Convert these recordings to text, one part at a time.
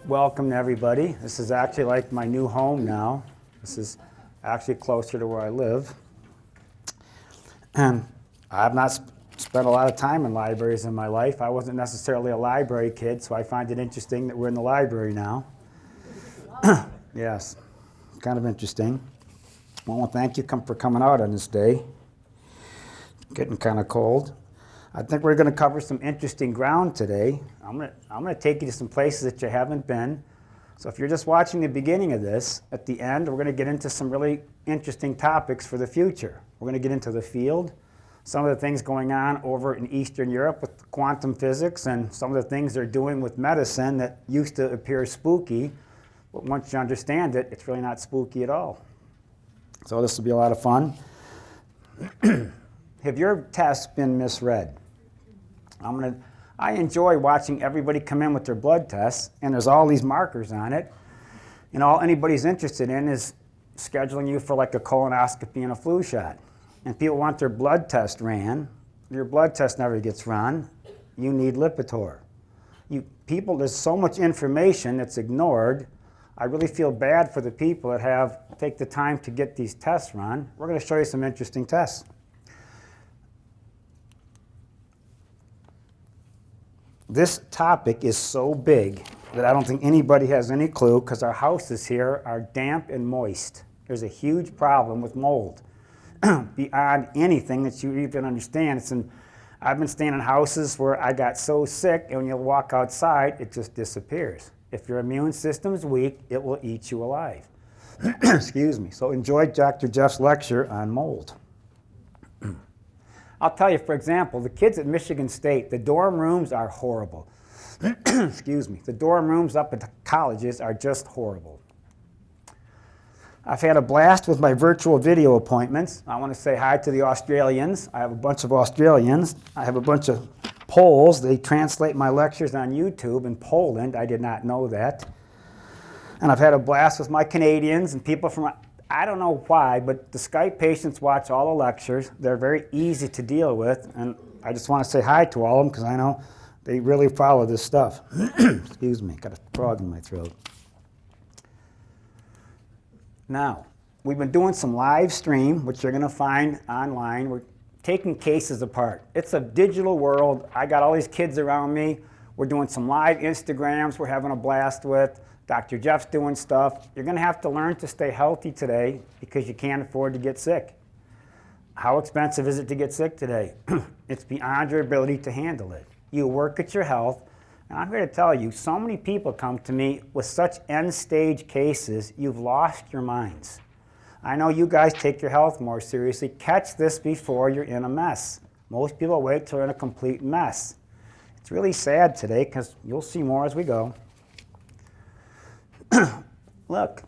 Welcome to everybody. This is actually like my new home now. This is actually closer to where I live. And I have not spent a lot of time in libraries in my life. I wasn't necessarily a library kid, so I find it interesting that we're in the library now. Yes, kind of interesting. Well, thank you for coming out on this day. Getting kind of cold. I think we're going to cover some interesting ground today. I'm going to take you to some places that you haven't been. So if you're just watching the beginning of this, at the end, we're going to get into some really interesting topics for the future. We're going to get into the field, some of the things going on over in Eastern Europe with quantum physics, and some of the things they're doing with medicine that used to appear spooky. But once you understand it, it's really not spooky at all. So this will be a lot of fun. Have your tests been misread? I enjoy watching everybody come in with their blood tests, and there's all these markers on it, and all anybody's interested in is scheduling you for like a colonoscopy and a flu shot. And people want their blood test ran. Your blood test never gets run. You need Lipitor. There's so much information that's ignored. I really feel bad for the people that take the time to get these tests run. We're going to show you some interesting tests. This topic is so big that I don't think anybody has any clue, because our houses here are damp and moist. There's a huge problem with mold beyond anything that you even understand. I've been staying in houses where I got so sick, and when you walk outside, it just disappears. If your immune system's weak, it will eat you alive. Excuse me. So enjoy Dr. Jeff's lecture on mold. I'll tell you, for example, the kids at Michigan State, the dorm rooms are horrible. Excuse me. The dorm rooms up at the colleges are just horrible. I've had a blast with my virtual video appointments. I want to say hi to the Australians. I have a bunch of Australians. I have a bunch of Poles. They translate my lectures on YouTube in Poland. I did not know that. And I've had a blast with my Canadians and people from, I don't know why, but the Skype patients watch all the lectures. They're very easy to deal with, and I just want to say hi to all of them because I know they really follow this stuff. Excuse me, got a frog in my throat. Now, we've been doing some live stream, which you're going to find online. We're taking cases apart. It's a digital world. I got all these kids around me. We're doing some live Instagrams we're having a blast with. Dr. Jeff's doing stuff. You're going to have to learn to stay healthy today because you can't afford to get sick. How expensive is it to get sick today? It's beyond your ability to handle it. You work at your health, and I'm here to tell you, so many people come to me with such end-stage cases, you've lost your minds. I know you guys take your health more seriously. Catch this before you're in a mess. Most people wait till they're in a complete mess. It's really sad today because you'll see more as we go. Look,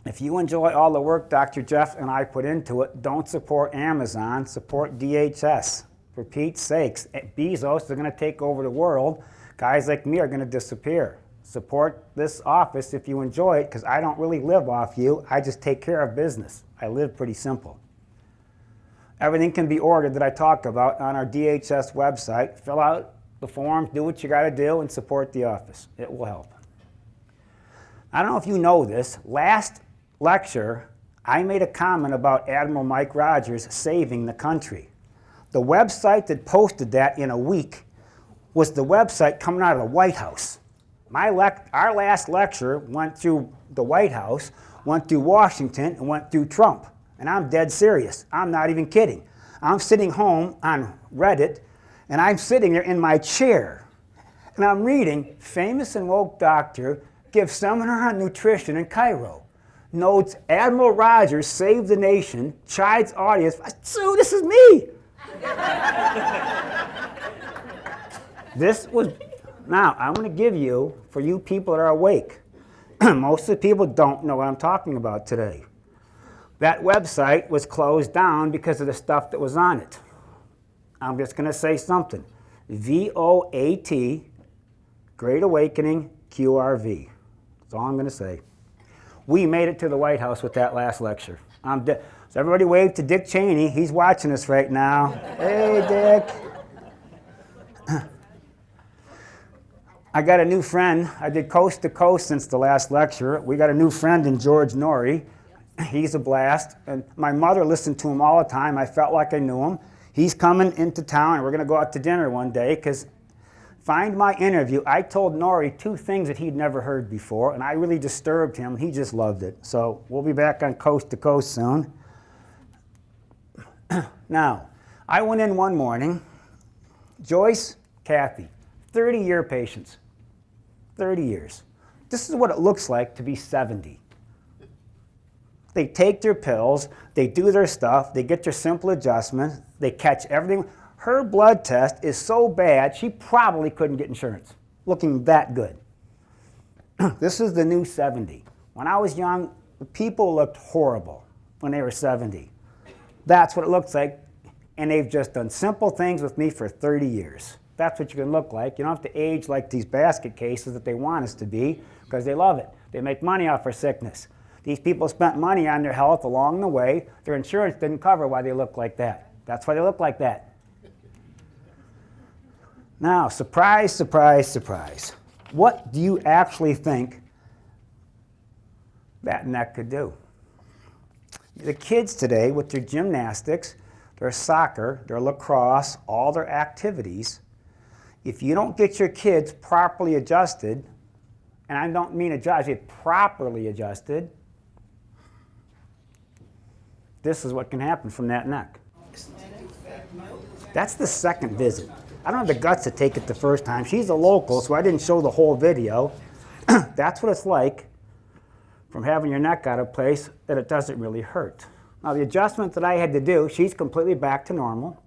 if you enjoy all the work Dr. Jeff and I put into it, don't support Amazon, support DHS. For Pete's sakes, Bezos are going to take over the world. Guys like me are going to disappear. Support this office if you enjoy it, because I don't really live off you. I just take care of business. I live pretty simple. Everything can be ordered that I talk about on our DHS website. Fill out the forms, do what you got to do, and support the office. It will help. I don't know if you know this. Last lecture, I made a comment about Admiral Mike Rogers saving the country. The website that posted that in a week was the website coming out of the White House. Our last lecture went through the White House, went through Washington, and went through Trump. And I'm dead serious. I'm not even kidding. I'm sitting home on Reddit, and I'm sitting there in my chair, and I'm reading, famous and woke doctor gives seminar on nutrition in Cairo. Notes Admiral Rogers saved the nation, chides audience. So this is me. Now, I'm going to give you, for you people that are awake, most of the people don't know what I'm talking about today. That website was closed down because of the stuff that was on it. I'm just going to say something. VOAT, Great Awakening, QRV. That's all I'm going to say. We made it to the White House with that last lecture. So everybody wave to Dick Cheney. He's watching us right now. Hey, Dick. I got a new friend. I did coast to coast since the last lecture. We got a new friend in George Norrie. He's a blast. And my mother listened to him all the time. I felt like I knew him. He's coming into town, and we're going to go out to dinner one day, because find my interview. I told Norrie 2 things that he'd never heard before, and I really disturbed him. He just loved it. So we'll be back on Coast to Coast soon. Now, I went in one morning. Joyce, Kathy, 30-year patients. 30 years. This is what it looks like to be 70. They take their pills, they do their stuff, they get their simple adjustments, they catch everything. Her blood test is so bad, she probably couldn't get insurance. Looking that good. This is the new 70. When I was young, the people looked horrible when they were 70. That's what it looks like, and they've just done simple things with me for 30 years. That's what you can look like. You don't have to age like these basket cases that they want us to be, because they love it. They make money off our sickness. These people spent money on their health along the way. Their insurance didn't cover why they look like that. That's why they look like that. Now, surprise, surprise, surprise. What do you actually think that neck could do? The kids today, with their gymnastics, their soccer, their lacrosse, all their activities, if you don't get your kids properly adjusted, and I don't mean adjusted, properly adjusted, this is what can happen from that neck. That's the second visit. I don't have the guts to take it the first time. She's a local, so I didn't show the whole video. That's what it's like from having your neck out of place, that it doesn't really hurt. Now, the adjustment that I had to do, she's completely back to normal.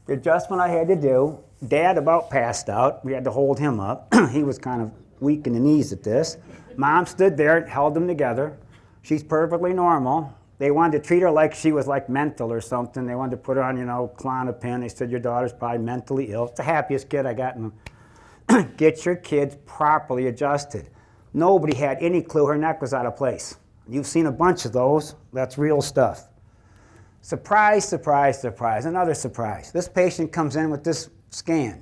The adjustment I had to do, Dad about passed out. We had to hold him up. He was kind of weak in the knees at this. Mom stood there and held them together. She's perfectly normal. They wanted to treat her like she was like mental or something. They wanted to put her on, Klonopin. They said, your daughter's probably mentally ill. It's the happiest kid I got in them. Get your kids properly adjusted. Nobody had any clue her neck was out of place. You've seen a bunch of those. That's real stuff. Surprise, surprise, surprise. Another surprise. This patient comes in with this scan.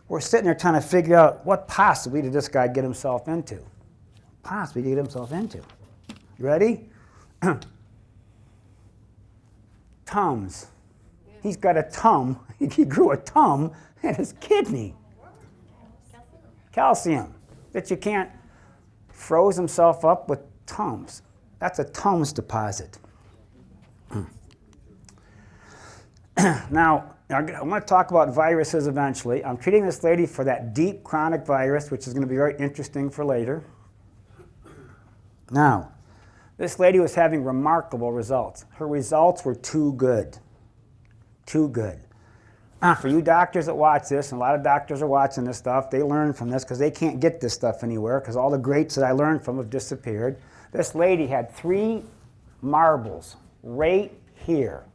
We're sitting there trying to figure out what possibly did this guy get himself into. Possibly get himself into. You ready? Tums. He's got a tum. He grew a tum in his kidney. Calcium. That you can't. Froze himself up with Tums. That's a Tums deposit. Now, I want to talk about viruses eventually. I'm treating this lady for that deep chronic virus, which is going to be very interesting for later. Now, this lady was having remarkable results. Her results were too good. Too good. For you doctors that watch this, and a lot of doctors are watching this stuff, they learn from this because they can't get this stuff anywhere because all the greats that I learned from have disappeared. This lady had 3 marbles right here.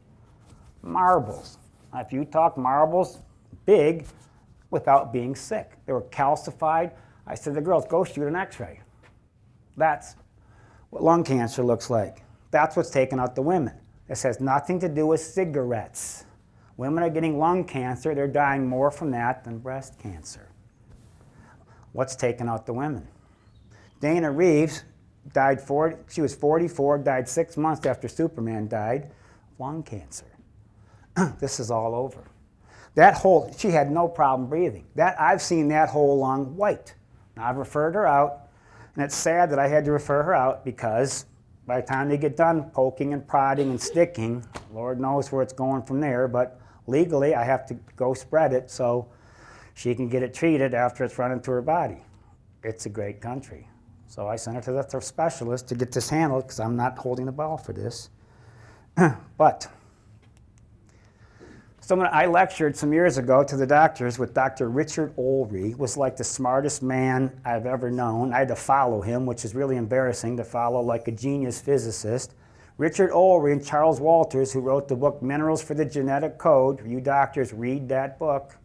Marbles. Now, if you talk marbles, big, without being sick. They were calcified. I said to the girls, go shoot an x-ray. That's what lung cancer looks like. That's what's taking out the women. This has nothing to do with cigarettes. Women are getting lung cancer. They're dying more from that than breast cancer. What's taking out the women? Dana Reeves died, she was 44, died 6 months after Superman died, lung cancer. This is all over. That whole, she had no problem breathing. I've seen that whole lung white. Now, I've referred her out, and it's sad that I had to refer her out because by the time they get done poking and prodding and sticking, Lord knows where it's going from there, but legally I have to go spread it so she can get it treated after it's run into her body. It's a great country. So I sent her to the specialist to get this handled because I'm not holding the ball for this. But I lectured some years ago to the doctors with Dr. Richard Olry, was like the smartest man I've ever known. I had to follow him, which is really embarrassing to follow like a genius physicist. Richard Olry and Charles Walters, who wrote the book Minerals for the Genetic Code. You doctors read that book.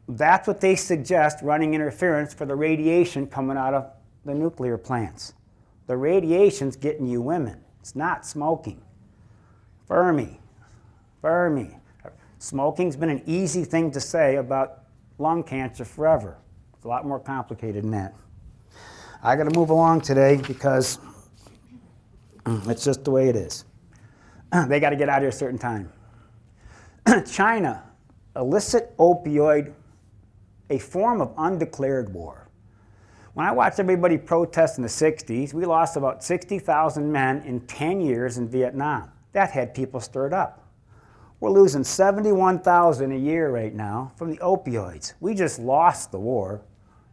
That's what they suggest running interference for the radiation coming out of the nuclear plants. The radiation's getting you women. It's not smoking. Fermi. Smoking's been an easy thing to say about lung cancer forever. It's a lot more complicated than that. I got to move along today because it's just the way it is. They got to get out of here a certain time. China, illicit opioid, a form of undeclared war. When I watched everybody protest in the 60s, we lost about 60,000 men in 10 years in Vietnam. That had people stirred up. We're losing 71,000 a year right now from the opioids. We just lost the war.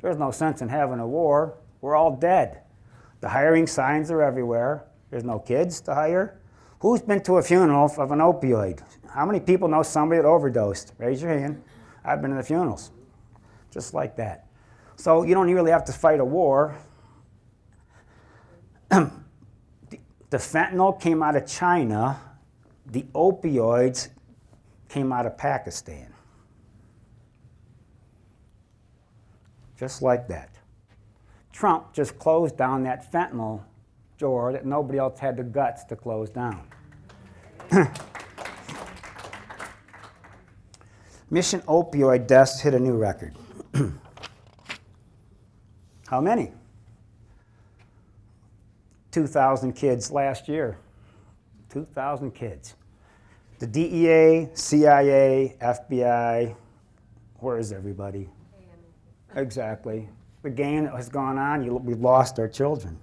There's no sense in having a war. We're all dead. The hiring signs are everywhere. There's no kids to hire. Who's been to a funeral of an opioid? How many people know somebody that overdosed? Raise your hand. I've been to the funerals. Just like that. So you don't really have to fight a war. The fentanyl came out of China. The opioids came out of Pakistan. Just like that. Trump just closed down that fentanyl door that nobody else had the guts to close down. Mission opioid deaths hit a new record. How many? 2,000 kids last year. 2,000 kids. The DEA, CIA, FBI, where is everybody? Exactly. The game that has gone on, we've lost our children.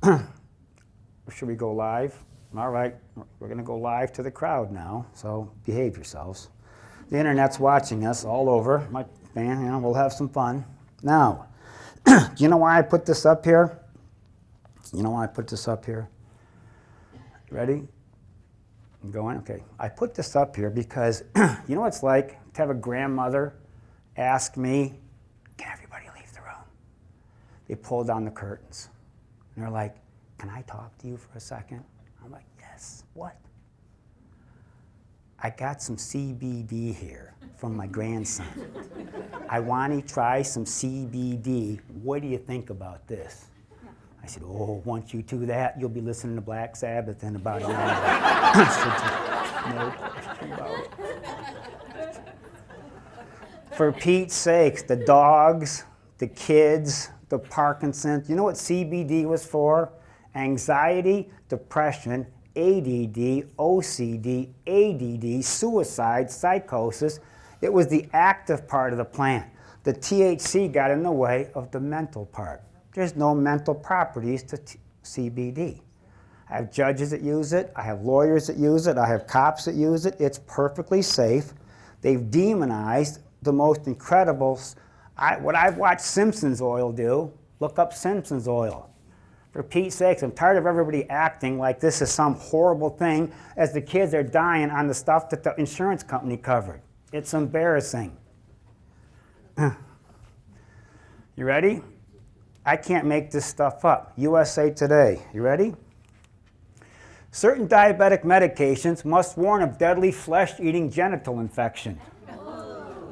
Should we go live? All right, we're going to go live to the crowd now, so behave yourselves. The internet's watching us all over. My fan, we'll have some fun. Now, do you know why I put this up here? You know why I put this up here? Ready? I'm going? Okay. I put this up here because you know what it's like to have a grandmother ask me, can everybody leave the room? They pull down the curtains. And they're like, can I talk to you for a second? I'm like, yes. What? I got some CBD here from my grandson. I want to try some CBD. What do you think about this? I said, oh, once you do that, you'll be listening to Black Sabbath in about an hour. No question about it. For Pete's sakes, the dogs, the kids, the Parkinson's. You know what CBD was for? Anxiety, depression, ADD, OCD, ADD, suicide, psychosis. It was the active part of the plant. The THC got in the way of the mental part. There's no mental properties to CBD. I have judges that use it. I have lawyers that use it. I have cops that use it. It's perfectly safe. They've demonized the most incredible. What I've watched Simpsons oil do, look up Simpsons oil. For Pete's sakes, I'm tired of everybody acting like this is some horrible thing as the kids are dying on the stuff that the insurance company covered. It's embarrassing. You ready? I can't make this stuff up. USA Today. You ready? Certain diabetic medications must warn of deadly flesh-eating genital infection.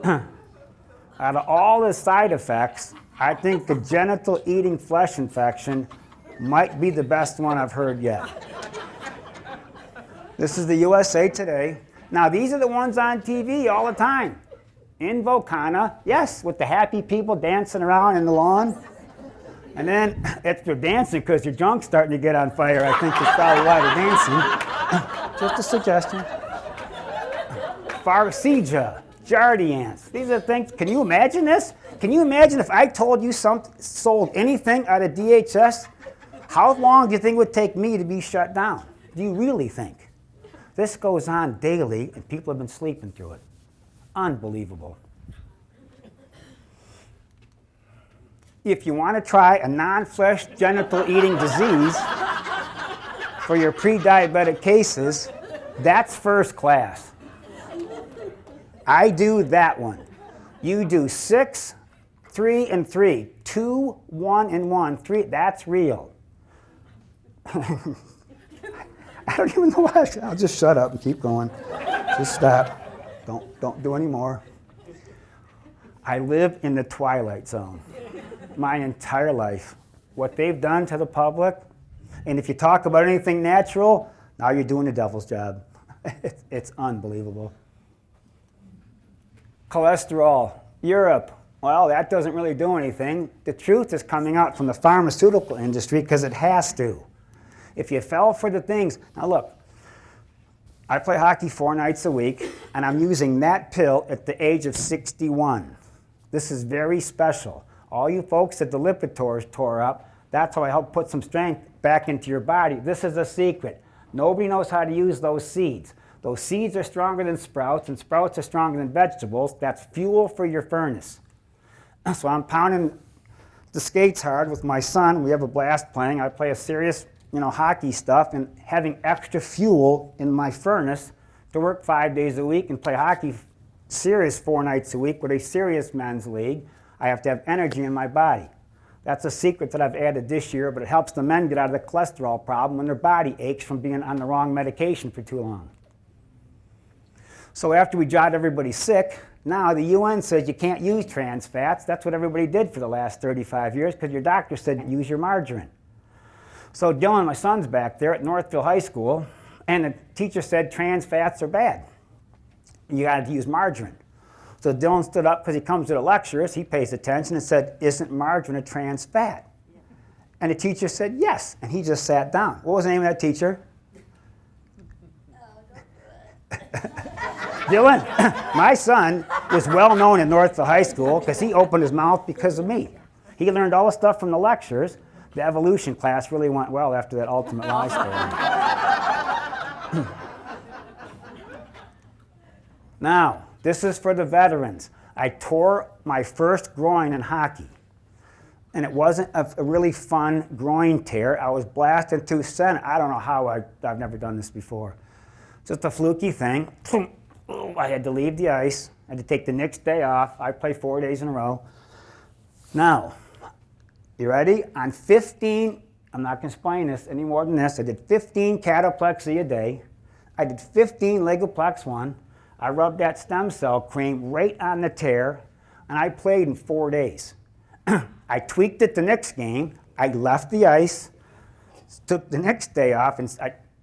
Out of all the side effects, I think the genital-eating flesh infection might be the best one I've heard yet. This is the USA Today. Now, these are the ones on TV all the time. In Vocana, yes, with the happy people dancing around in the lawn. And then they're dancing because your junk's starting to get on fire. I think that's probably why they're dancing. Just a suggestion. Farxiga, Jardiance. These are things. Can you imagine this? Can you imagine if I told you sold anything out of DHS? How long do you think it would take me to be shut down? Do you really think? This goes on daily, and people have been sleeping through it. Unbelievable. If you want to try a non-flesh genital eating disease for your pre-diabetic cases, that's first class. I do that one. You do 6, 3, and 3. 2, 1, and 1. 3. That's real. I don't even know why. I'll just shut up and keep going. Just stop. Don't do any more. I live in the twilight zone my entire life. What they've done to the public, and if you talk about anything natural, now you're doing the devil's job. It's unbelievable. Cholesterol, Europe, Well, that doesn't really do anything. The truth is coming out from the pharmaceutical industry because it has to. If you fell for the things, now look, I play hockey 4 nights a week, and I'm using that pill at the age of 61. This is very special. All you folks that the Lipitor's tore up, that's how I help put some strength back into your body. This is a secret. Nobody knows how to use those seeds. Those seeds are stronger than sprouts, and sprouts are stronger than vegetables. That's fuel for your furnace. So I'm pounding the skates hard with my son. We have a blast playing. I play a serious, hockey stuff, and having extra fuel in my furnace to work 5 days a week and play hockey serious 4 nights a week with a serious men's league. I have to have energy in my body. That's a secret that I've added this year, but it helps the men get out of the cholesterol problem when their body aches from being on the wrong medication for too long. So after we jot everybody sick, now the UN says you can't use trans fats. That's what everybody did for the last 35 years because your doctor said use your margarine. So Dylan, my son's back there at Northville High School, and the teacher said trans fats are bad. You got to use margarine. So Dylan stood up because he comes to the lectures, he pays attention and said, isn't margarine a trans fat? And the teacher said, yes, and he just sat down. What was the name of that teacher? Dylan, my son was well known at Northville High School because he opened his mouth because of me. He learned all the stuff from the lectures. The evolution class really went well after that ultimate lie story. Now, this is for the veterans. I tore my first groin in hockey. And it wasn't a really fun groin tear. I was blasted through center. I don't know how I've never done this before. Just a fluky thing. I had to leave the ice. I had to take the next day off. I played 4 days in a row. Now, you ready? On 15, I'm not going to explain this any more than this. I did 15 cataplexy a day. I did 15 Ligoplex 1. I rubbed that stem cell cream right on the tear, and I played in 4 days. I tweaked it the next game. I left the ice, took the next day off, and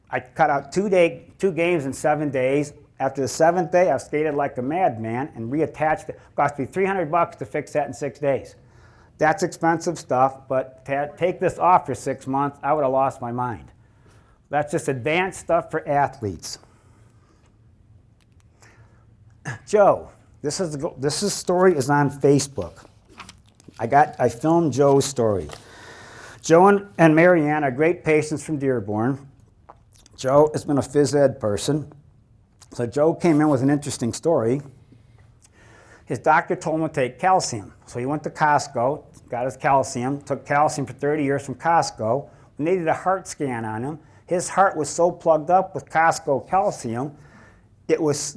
I cut out 2 games in 7 days. After the 7th day, I skated like a madman and reattached it. It cost me $300 to fix that in 6 days. That's expensive stuff, but to take this off for 6 months, I would have lost my mind. That's just advanced stuff for athletes. Joe, this story is on Facebook. I filmed Joe's story. Joe and Marianne are great patients from Dearborn. Joe has been a phys ed person. So Joe came in with an interesting story. His doctor told him to take calcium. So he went to Costco, got his calcium, took calcium for 30 years from Costco. When they did a heart scan on him, his heart was so plugged up with Costco calcium,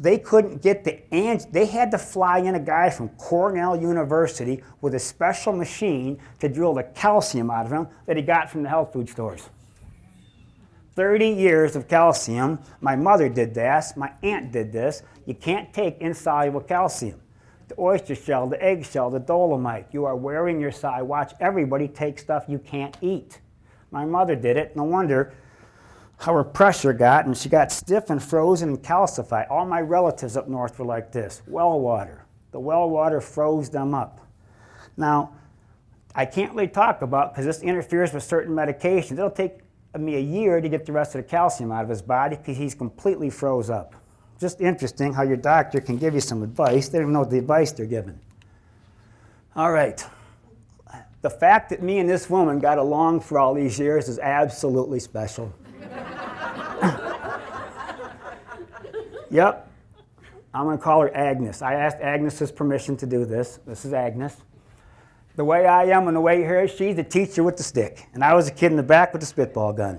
they couldn't get they had to fly in a guy from Cornell University with a special machine to drill the calcium out of him that he got from the health food stores. 30 years of calcium. My mother did this. My aunt did this. You can't take insoluble calcium. The oyster shell, the egg shell, the dolomite. You are wearing your I watch everybody take stuff you can't eat. My mother did it. No wonder how her pressure got, and she got stiff and frozen and calcified. All my relatives up north were like this. Well water. The well water froze them up. Now, I can't really talk about because this interferes with certain medications. It'll take me a year to get the rest of the calcium out of his body because he's completely froze up. Just interesting how your doctor can give you some advice. They don't even know the advice they're giving. All right. The fact that me and this woman got along for all these years is absolutely special. Yep. I'm going to call her Agnes. I asked Agnes's permission to do this. This is Agnes. The way I am and the way her is, she's the teacher with the stick. And I was a kid in the back with the spitball gun.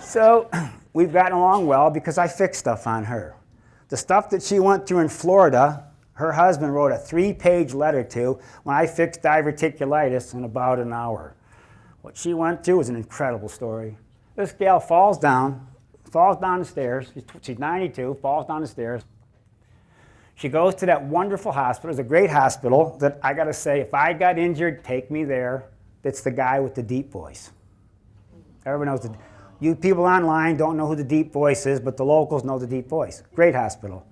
So we've gotten along well because I fixed stuff on her. The stuff that she went through in Florida, her husband wrote a 3-page letter to when I fixed diverticulitis in about an hour. What she went through was an incredible story. This gal falls down the stairs. She's 92, falls down the stairs. She goes to that wonderful hospital. It's a great hospital that I got to say, if I got injured, take me there. It's the guy with the deep voice. Everyone knows you people online don't know who the deep voice is, but the locals know the deep voice. Great hospital.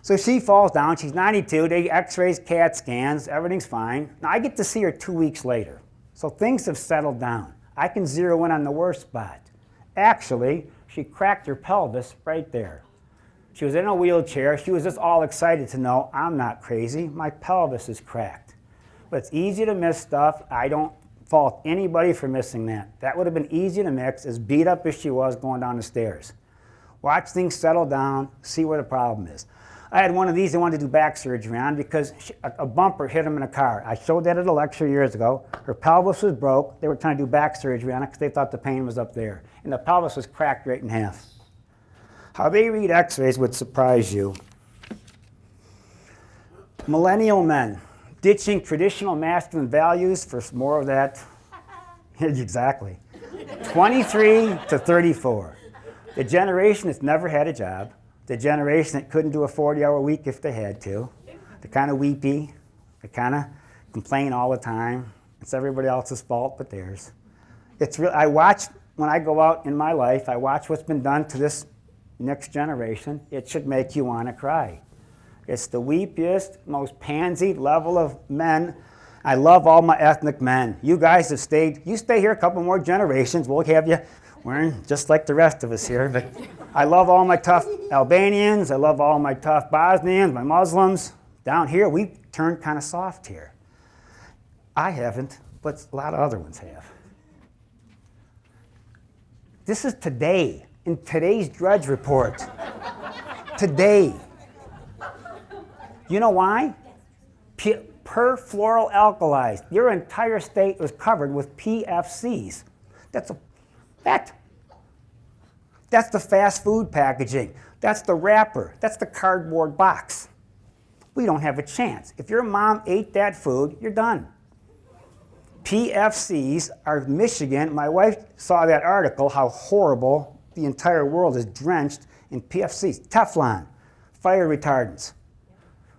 So she falls down, she's 92, they x-rays, CAT scans, everything's fine. Now I get to see her 2 weeks later. So things have settled down. I can zero in on the worst spot. Actually, she cracked her pelvis right there. She was in a wheelchair, she was just all excited to know, I'm not crazy, my pelvis is cracked. But it's easy to miss stuff. I don't fault anybody for missing that. That would have been easy to mix, as beat up as she was going down the stairs. Watch things settle down, see where the problem is. I had one of these they wanted to do back surgery on because a bumper hit him in a car. I showed that at a lecture years ago. Her pelvis was broke. They were trying to do back surgery on it because they thought the pain was up there. And the pelvis was cracked right in half. How they read x-rays would surprise you. Millennial men, ditching traditional masculine values for more of that. Exactly. 23 to 34. The generation that's never had a job. The generation that couldn't do a 40-hour week if they had to. They're kind of weepy. They kind of complain all the time. It's everybody else's fault but theirs. It's real. I watch, when I go out in my life, I watch what's been done to this next generation. It should make you want to cry. It's the weepiest, most pansy level of men. I love all my ethnic men. You guys have stayed, you stay here a couple more generations, we'll have you wearing just like the rest of us here. But I love all my tough Albanians, I love all my tough Bosnians, my Muslims. Down here, we turned kind of soft here. I haven't, but a lot of other ones have. This is today, in today's Drudge Report. Today. You know why? Perfluoroalkylates. Your entire state was covered with PFCs. That's a fact. That's the fast food packaging. That's the wrapper. That's the cardboard box. We don't have a chance. If your mom ate that food, you're done. PFCs are Michigan. My wife saw that article, how horrible the entire world is drenched in PFCs. Teflon, fire retardants.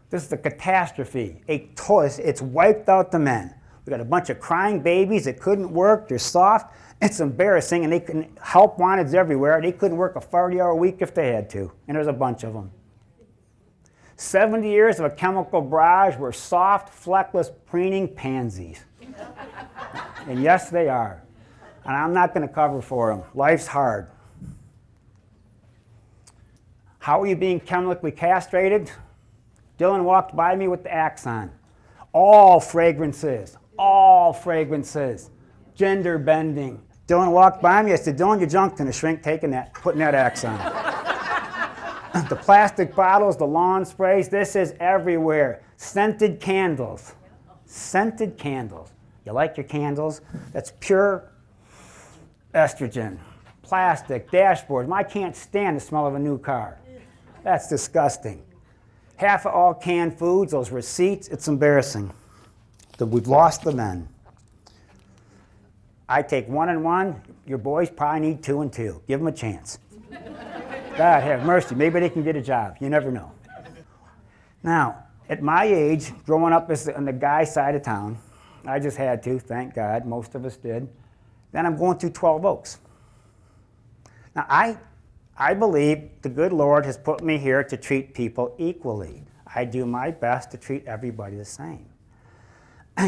This is a catastrophe. It's wiped out the men. We got a bunch of crying babies that couldn't work. They're soft. It's embarrassing, and they couldn't help wanteds everywhere. They couldn't work a 40-hour week if they had to, and there's a bunch of them. 70 years of a chemical barrage were soft, fleckless, preening pansies. And yes, they are. And I'm not going to cover for them. Life's hard. How are you being chemically castrated? Dylan walked by me with the axe on. All fragrances, gender bending. Dylan walked by me, I said, Dylan, your junk's gonna shrink putting that axe on. The plastic bottles, the lawn sprays, this is everywhere. Scented candles. Scented candles. You like your candles? That's pure estrogen. Plastic, dashboards. I can't stand the smell of a new car. That's disgusting. Half of all canned foods, those receipts, it's embarrassing. We've lost the men. I take 1 and 1. Your boys probably need 2 and 2. Give them a chance. God have mercy. Maybe they can get a job. You never know. Now, at my age, growing up on the guy side of town, I just had to, thank God. Most of us did. Then I'm going through 12 Oaks. Now, I believe the good Lord has put me here to treat people equally. I do my best to treat everybody the same.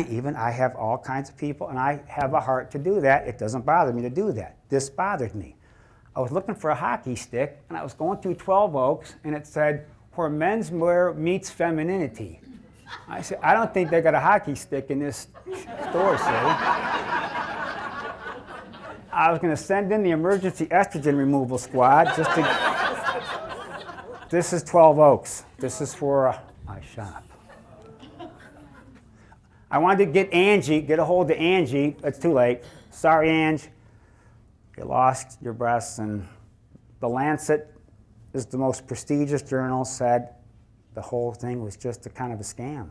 Even I have all kinds of people, and I have a heart to do that. It doesn't bother me to do that. This bothered me. I was looking for a hockey stick, and I was going through 12 Oaks, and it said, where menswear meets femininity. I said, I don't think they got a hockey stick in this store, see? I was going to send in the emergency estrogen removal squad just to... This is 12 Oaks. This is where I shop. I wanted to get a hold of Angie. It's too late. Sorry, Ange. You lost your breasts. And the Lancet is the most prestigious journal, said the whole thing was just a kind of a scam.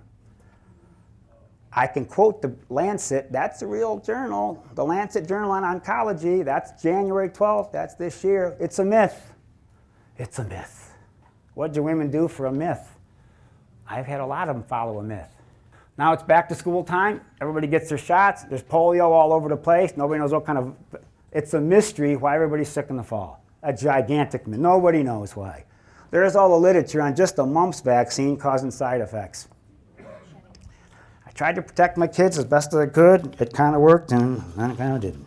I can quote the Lancet, that's the real journal. The Lancet Journal on Oncology, that's January 12th, that's this year. It's a myth. It's a myth. What do women do for a myth? I've had a lot of them follow a myth. Now it's back to school time. Everybody gets their shots. There's polio all over the place. Nobody knows what kind of... It's a mystery why everybody's sick in the fall. A gigantic myth. Nobody knows why. There's all the literature on just the mumps vaccine causing side effects. I tried to protect my kids as best as I could. It kind of worked, and then it kind of didn't.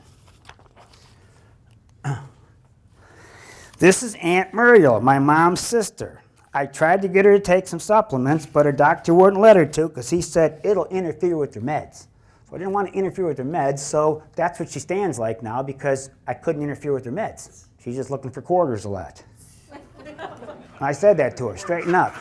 This is Aunt Muriel, my mom's sister. I tried to get her to take some supplements, but her doctor wouldn't let her to because he said it'll interfere with her meds. So I didn't want to interfere with her meds, so that's what she stands like now because I couldn't interfere with her meds. She's just looking for quarters a lot. I said that to her, straighten up.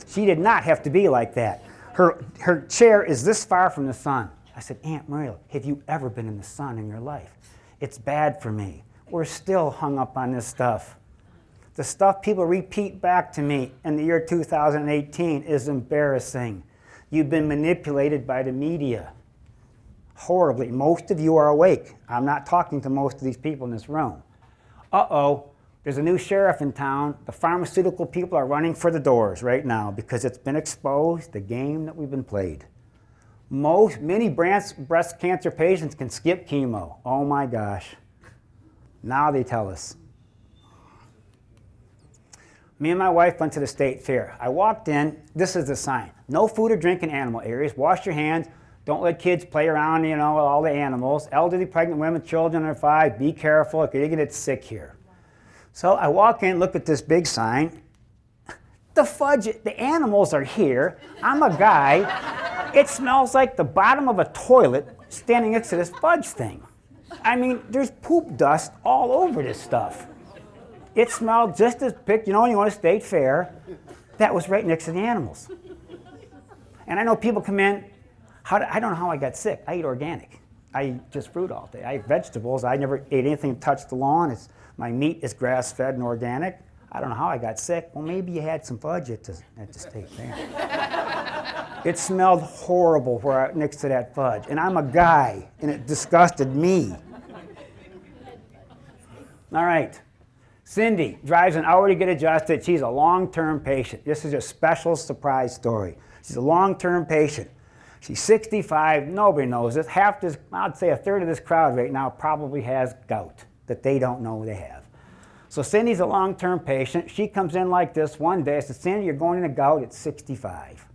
She did not have to be like that. Her chair is this far from the sun. I said, Aunt Muriel, have you ever been in the sun in your life? It's bad for me. We're still hung up on this stuff. The stuff people repeat back to me in the year 2018 is embarrassing. You've been manipulated by the media. Horribly. Most of you are awake. I'm not talking to most of these people in this room. Uh-oh, there's a new sheriff in town. The pharmaceutical people are running for the doors right now because it's been exposed, the game that we've been played. Many breast cancer patients can skip chemo. Oh my gosh. Now they tell us. Me and my wife went to the state fair. I walked in, this is the sign. No food or drink in animal areas. Wash your hands. Don't let kids play around, with all the animals. Elderly, pregnant women, children under 5, be careful if you're going to get sick here. So I walk in, look at this big sign. The animals are here. I'm a guy. It smells like the bottom of a toilet standing next to this fudge thing. I mean, there's poop dust all over this stuff. It smelled just as big, when you go to a state fair, that was right next to the animals. And I know people come in, I don't know how I got sick. I eat organic. I eat just fruit all day. I eat vegetables. I never ate anything that touched the lawn. My meat is grass-fed and organic. I don't know how I got sick. Well, maybe you had some fudge at the state fair. It smelled horrible next to that fudge. And I'm a guy, and it disgusted me. All right. Cindy drives an hour to get adjusted. She's a long-term patient. This is a special surprise story. She's a long-term patient. She's 65. Nobody knows this. I'd say a third of this crowd right now probably has gout that they don't know they have. So Cindy's a long-term patient. She comes in like this one day. I said, Cindy, you're going into gout at 65.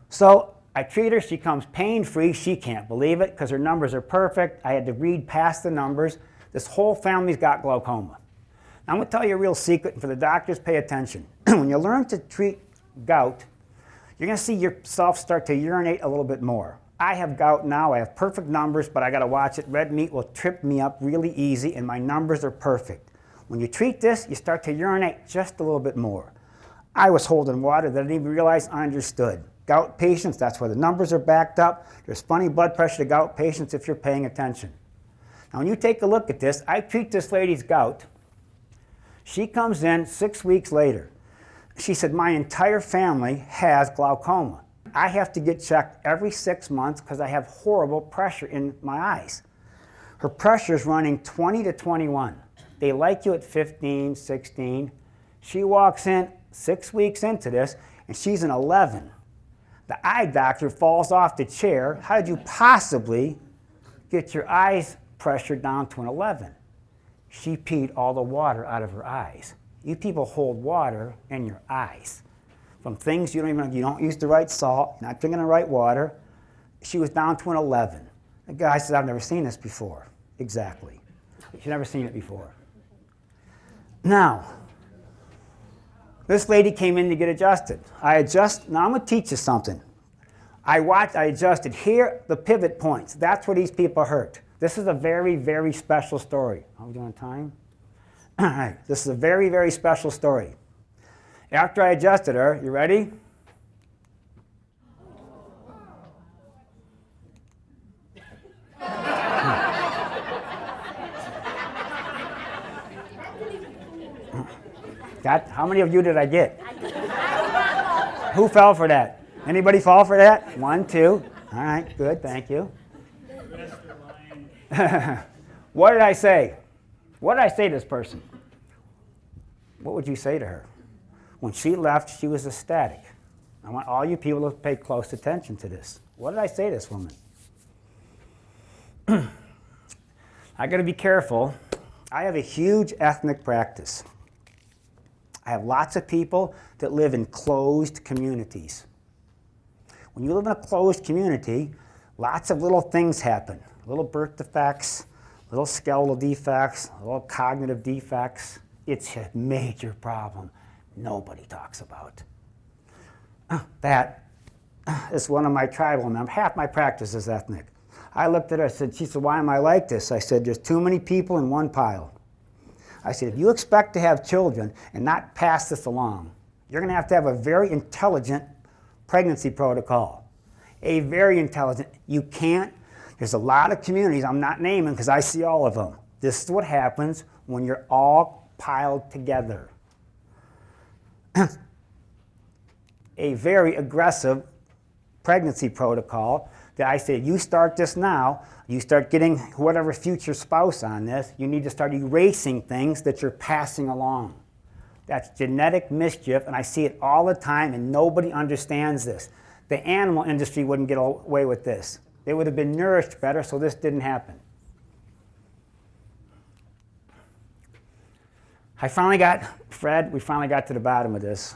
So I treat her. She comes pain-free. She can't believe it because her numbers are perfect. I had to read past the numbers. This whole family's got glaucoma. Now, I'm going to tell you a real secret, and for the doctors, pay attention. When you learn to treat gout, you're going to see yourself start to urinate a little bit more. I have gout now. I have perfect numbers, but I got to watch it. Red meat will trip me up really easy, and my numbers are perfect. When you treat this, you start to urinate just a little bit more. I was holding water that I didn't even realize I understood. Gout patients, that's why the numbers are backed up. There's funny blood pressure to gout patients if you're paying attention. Now, when you take a look at this, I treat this lady's gout. She comes in 6 weeks later. She said, my entire family has glaucoma. I have to get checked every 6 months because I have horrible pressure in my eyes. Her pressure is running 20 to 21. They like you at 15, 16. She walks in 6 weeks into this, and she's an 11. The eye doctor falls off the chair. How did you possibly get your eyes pressure down to an 11? She peed all the water out of her eyes. You people hold water in your eyes from things you don't use the right salt, you're not drinking the right water. She was down to an 11. The guy said, I've never seen this before. Exactly. She's never seen it before. Now, this lady came in to get adjusted. Now I'm going to teach you something. I adjusted here, the pivot points. That's where these people hurt. This is a very, very special story. Are we doing time? All right, this is a very, very special story. After I adjusted her, you ready? How many of you did I get? Who fell for that? Anybody fall for that? 1, 2. All right, good, thank you. What did I say? What did I say to this person? What would you say to her? When she left, she was ecstatic. I want all you people to pay close attention to this. What did I say to this woman? I got to be careful. I have a huge ethnic practice. I have lots of people that live in closed communities. When you live in a closed community, lots of little things happen. Little birth defects, little skeletal defects, little cognitive defects. It's a major problem nobody talks about. That is one of my tribal members. Half my practice is ethnic. I looked at her, she said, why am I like this? I said, there's too many people in one pile. I said, if you expect to have children and not pass this along, you're going to have a very intelligent pregnancy protocol. A very intelligent. You can't, there's a lot of communities I'm not naming because I see all of them. This is what happens when you're all piled together. A very aggressive pregnancy protocol that I say, you start this now, you start getting whatever future spouse on this, you need to start erasing things that you're passing along. That's genetic mischief, and I see it all the time, and nobody understands this. The animal industry wouldn't get away with this. They would have been nourished better, so this didn't happen. We finally got to the bottom of this,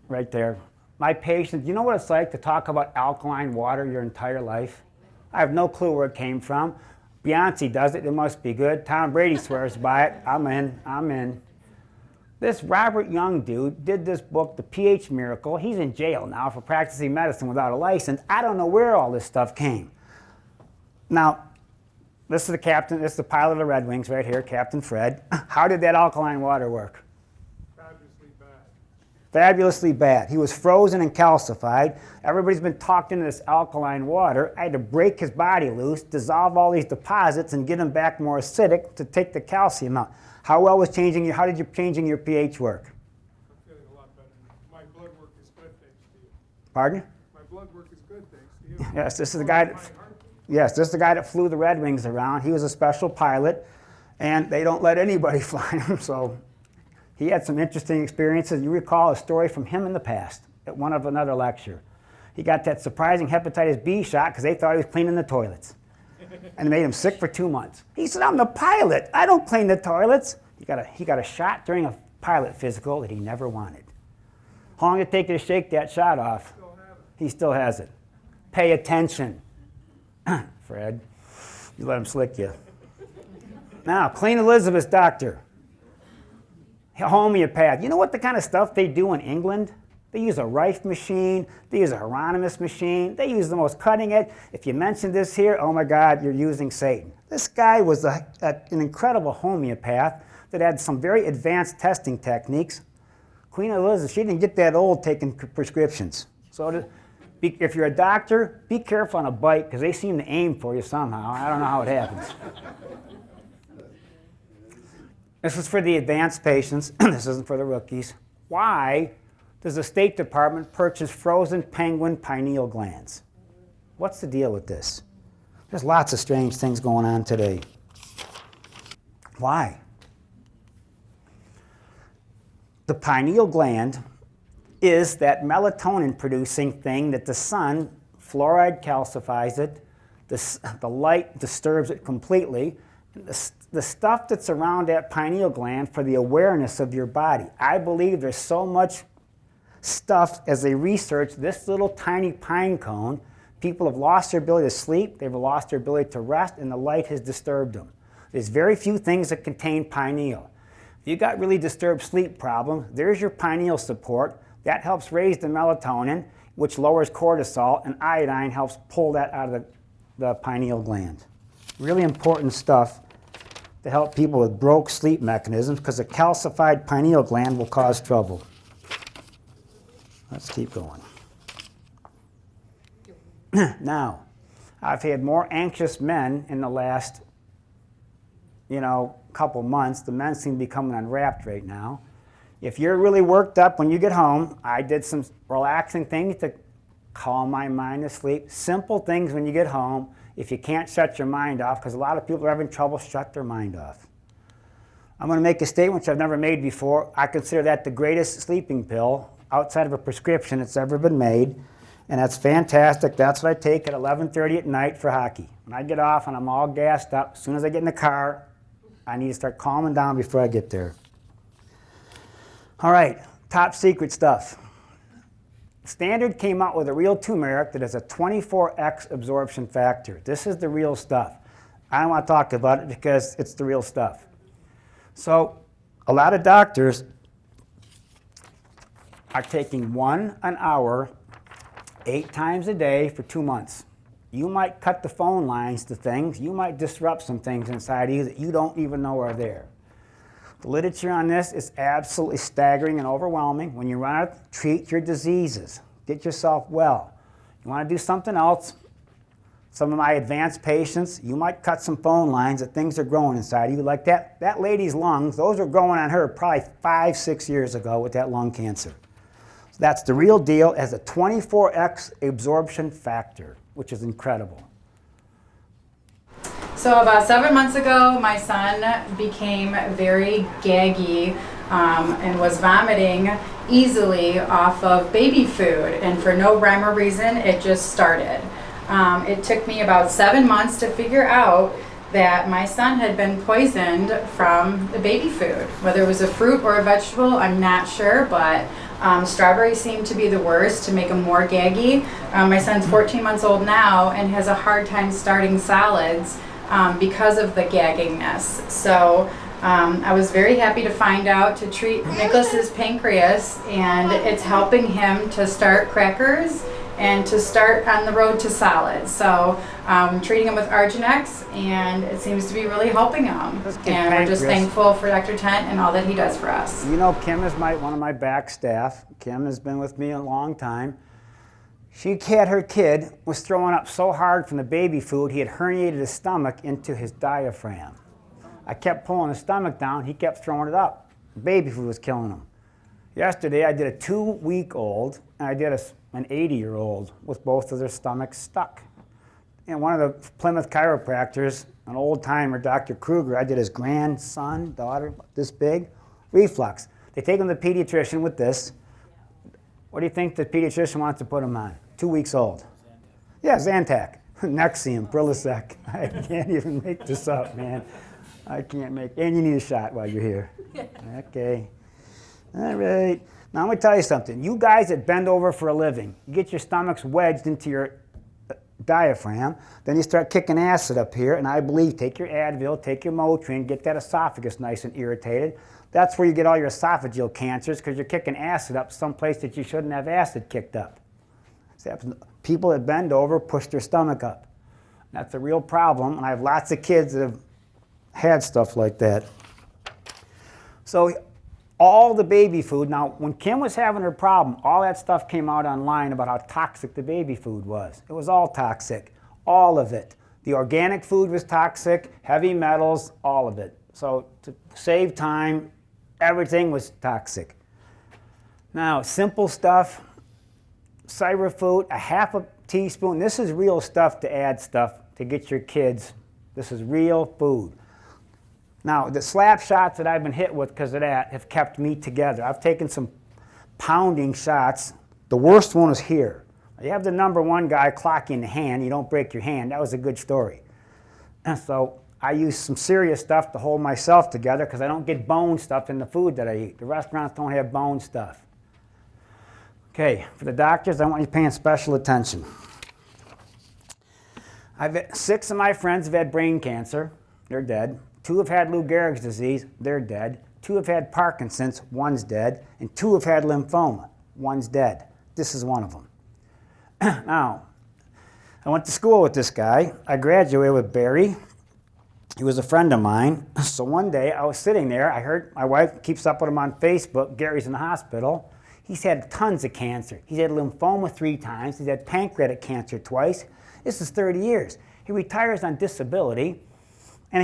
right there. My patients, you know what it's like to talk about alkaline water your entire life? I have no clue where it came from. Beyonce does it must be good. Tom Brady swears by it. I'm in. This Robert Young dude did this book, The pH Miracle. He's in jail now for practicing medicine without a license. I don't know where all this stuff came. Now, this is the captain, this is the pilot of the Red Wings right here, Captain Fred. How did that alkaline water work? Fabulously bad. He was frozen and calcified. Everybody's been talked into this alkaline water. I had to break his body loose, dissolve all these deposits, and get him back more acidic to take the calcium out. How did your changing your pH work? I'm feeling a lot better. My blood work is good, thanks to you. Pardon? My blood work is good, thanks to you. Yes, this is the guy that flew the Red Wings around. He was a special pilot, and they don't let anybody fly him, so he had some interesting experiences. You recall a story from him in the past at another lecture. He got that surprising hepatitis B shot because they thought he was cleaning the toilets. And it made him sick for 2 months. He said, I'm the pilot. I don't clean the toilets. He got a shot during a pilot physical that he never wanted. How long did it take to shake that shot off? He still has it. Pay attention. Fred, you let him slick you. Now, Queen Elizabeth's doctor. Homeopath. You know what the kind of stuff they do in England? They use a Rife machine. They use a Hieronymus machine. They use the most cutting edge. If you mention this here, oh my God, you're using Satan. This guy was an incredible homeopath that had some very advanced testing techniques. Queen Elizabeth, she didn't get that old taking prescriptions. So if you're a doctor, be careful on a bite because they seem to aim for you somehow. I don't know how it happens. This is for the advanced patients. This isn't for the rookies. Why does the State Department purchase frozen penguin pineal glands? What's the deal with this? There's lots of strange things going on today. Why? The pineal gland is that melatonin-producing thing that the sun, fluoride calcifies it, the light disturbs it completely. The stuff that's around that pineal gland for the awareness of your body. I believe there's so much stuff as they research this little tiny pine cone. People have lost their ability to sleep, they've lost their ability to rest, and the light has disturbed them. There's very few things that contain pineal. If you've got really disturbed sleep problems, there's your pineal support. That helps raise the melatonin, which lowers cortisol, and iodine helps pull that out of the pineal gland. Really important stuff to help people with broke sleep mechanisms because a calcified pineal gland will cause trouble. Let's keep going. Now, I've had more anxious men in the last, couple months. The men seem to be coming unwrapped right now. If you're really worked up when you get home, I did some relaxing things to calm my mind to sleep. Simple things when you get home if you can't shut your mind off, because a lot of people are having trouble shut their mind off. I'm going to make a statement which I've never made before. I consider that the greatest sleeping pill outside of a prescription that's ever been made, and that's fantastic. That's what I take at 11:30 at night for hockey. When I get off and I'm all gassed up, as soon as I get in the car, I need to start calming down before I get there. All right, top secret stuff. Standard came out with a real turmeric that has a 24x absorption factor. This is the real stuff. I don't want to talk about it because it's the real stuff. So a lot of doctors are taking 1 hour, 8 times a day for 2 months. You might cut the phone lines to things. You might disrupt some things inside you that you don't even know are there. The literature on this is absolutely staggering and overwhelming. When you run out, treat your diseases. Get yourself well. You want to do something else? Some of my advanced patients, you might cut some phone lines that things are growing inside of you. Like that lady's lungs, those were growing on her probably 5-6 years ago with that lung cancer. So that's the real deal. It has a 24x absorption factor, which is incredible. So about 7 months ago, my son became very gaggy and was vomiting easily off of baby food. And for no rhyme or reason, it just started. It took me about 7 months to figure out that my son had been poisoned from the baby food. Whether it was a fruit or a vegetable, I'm not sure, but strawberries seemed to be the worst to make him more gaggy. My son's 14 months old now and has a hard time starting solids because of the gagginess. So I was very happy to find out to treat Nicholas's pancreas, and it's helping him to start crackers and to start on the road to solids. So treating him with R.E.Tent, and it seems to be really helping him. And we're just thankful for Dr. Tent and all that he does for us. You know, Kim is one of my back staff. Kim has been with me a long time. She had her kid, was throwing up so hard from the baby food, he had herniated his stomach into his diaphragm. I kept pulling his stomach down, he kept throwing it up. The baby food was killing him. Yesterday I did a 2-week-old and I did an 80-year-old with both of their stomachs stuck. And one of the Plymouth chiropractors, an old timer, Dr. Kruger, I did his grandson, daughter, this big, reflux. They take him to the pediatrician with this. What do you think the pediatrician wants to put him on? 2 weeks old. Yeah, Zantac, Nexium, Prilosec. I can't even make this up, man. I can't make, and you need a shot while you're here. Okay. All right. Now I'm going to tell you something. You guys that bend over for a living, you get your stomachs wedged into your diaphragm, then you start kicking acid up here, and I believe take your Advil, take your Motrin, get that esophagus nice and irritated. That's where you get all your esophageal cancers, because you're kicking acid up someplace that you shouldn't have acid kicked up. People that bend over push their stomach up. That's a real problem, and I have lots of kids that have had stuff like that. So all the baby food, now when Kim was having her problem, all that stuff came out online about how toxic the baby food was. It was all toxic, all of it. The organic food was toxic, heavy metals, all of it. So to save time, everything was toxic. Now, simple stuff, Cyberfood, a half a teaspoon. This is real stuff to add stuff to get your kids. This is real food. Now, the slap shots that I've been hit with because of that have kept me together. I've taken some pounding shots. The worst one is here. You have the #1 guy clock in the hand, you don't break your hand. That was a good story. So I use some serious stuff to hold myself together because I don't get bone stuff in the food that I eat. The restaurants don't have bone stuff. Okay, for the doctors, I want you paying special attention. 6 of my friends have had brain cancer. They're dead. 2 have had Lou Gehrig's disease. They're dead. 2 have had Parkinson's. 1's dead. And 2 have had lymphoma. 1's dead. This is one of them. Now, I went to school with this guy. I graduated with Barry. He was a friend of mine. So one day I was sitting there. I heard my wife keeps up with him on Facebook. Gary's in the hospital. He's had tons of cancer. He's had lymphoma 3 times. He's had pancreatic cancer twice. This is 30 years. He retires on disability. And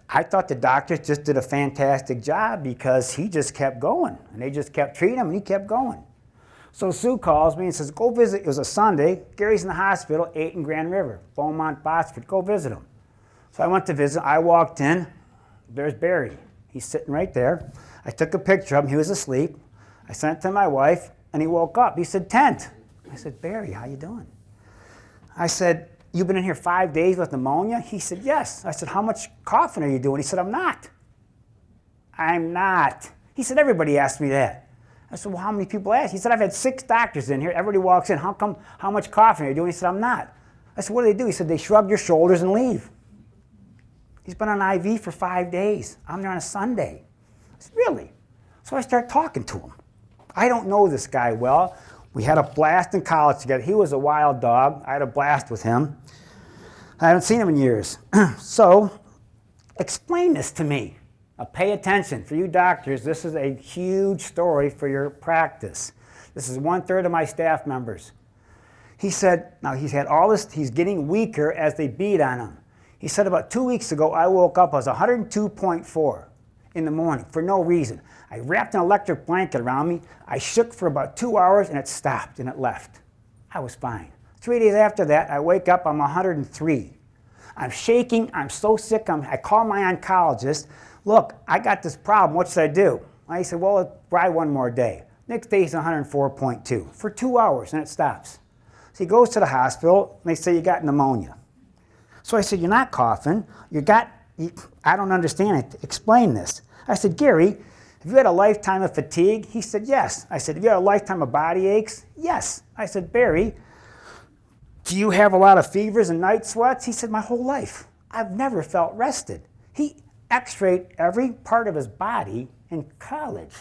I thought the doctors just did a fantastic job because he just kept going. And they just kept treating him and he kept going. So Sue calls me and says, go visit. It was a Sunday. Gary's in the hospital, 8 in Grand River, Beaumont, Botsford. Go visit him. So I went to visit. I walked in. There's Barry. He's sitting right there. I took a picture of him. He was asleep. I sent it to my wife, and he woke up. He said, Tent. I said, Barry, how you doing? I said, you've been in here 5 days with pneumonia? He said, yes. I said, how much coughing are you doing? He said, I'm not. I'm not. He said, everybody asked me that. I said, well, how many people asked? He said, I've had 6 doctors in here. Everybody walks in. How much coughing are you doing? He said, I'm not. I said, what do they do? He said, they shrug your shoulders and leave. He's been on IV for 5 days. I'm there on a Sunday. I said, really? So I started talking to him. I don't know this guy well. We had a blast in college together. He was a wild dog. I had a blast with him. I haven't seen him in years. So explain this to me. Now pay attention. For you doctors, this is a huge story for your practice. This is 1/3 of my staff members. He said, now he's had all this, he's getting weaker as they beat on him. He said about 2 weeks ago, I woke up, I was 102.4 in the morning for no reason. I wrapped an electric blanket around me. I shook for about 2 hours and it stopped and it left. I was fine. 3 days after that, I wake up, I'm 103. I'm shaking, I'm so sick, I call my oncologist. Look, I got this problem, what should I do? I said, well, let's try one more day. Next day he's 104.2 for 2 hours and it stops. So he goes to the hospital and they say, you got pneumonia. So I said, you're not coughing, I don't understand it, explain this. I said, Gary, have you had a lifetime of fatigue? He said, yes. I said, have you had a lifetime of body aches? Yes. I said, Barry, do you have a lot of fevers and night sweats? He said, my whole life. I've never felt rested. He x-rayed every part of his body in college.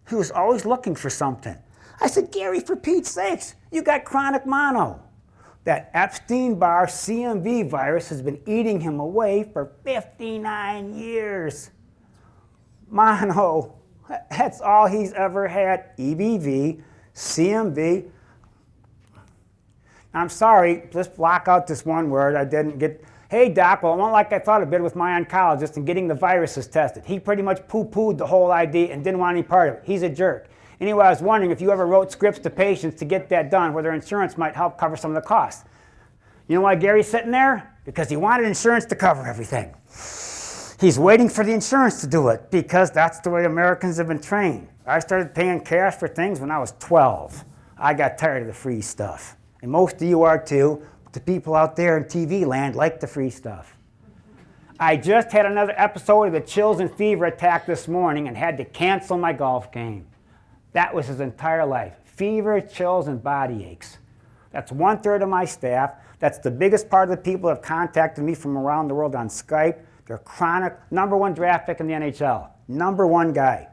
He was always looking for something. I said, Gary, for Pete's sakes, you got chronic mono. That Epstein-Barr CMV virus has been eating him away for 59 years. Mono, that's all he's ever had. EBV, CMV. I'm sorry, just block out this one word. I didn't get, hey doc, well, it went like I thought it did with my oncologist and getting the viruses tested. He pretty much poo-pooed the whole idea and didn't want any part of it. He's a jerk. Anyway, I was wondering if you ever wrote scripts to patients to get that done where their insurance might help cover some of the costs. You know why Gary's sitting there? Because he wanted insurance to cover everything. He's waiting for the insurance to do it because that's the way Americans have been trained. I started paying cash for things when I was 12. I got tired of the free stuff. And most of you are too. But the people out there in TV land like the free stuff. I just had another episode of the chills and fever attack this morning and had to cancel my golf game. That was his entire life. Fever, chills, and body aches. That's 1/3 of my staff. That's the biggest part of the people that have contacted me from around the world on Skype. They're chronic, #1 draft pick in the NHL. #1 guy.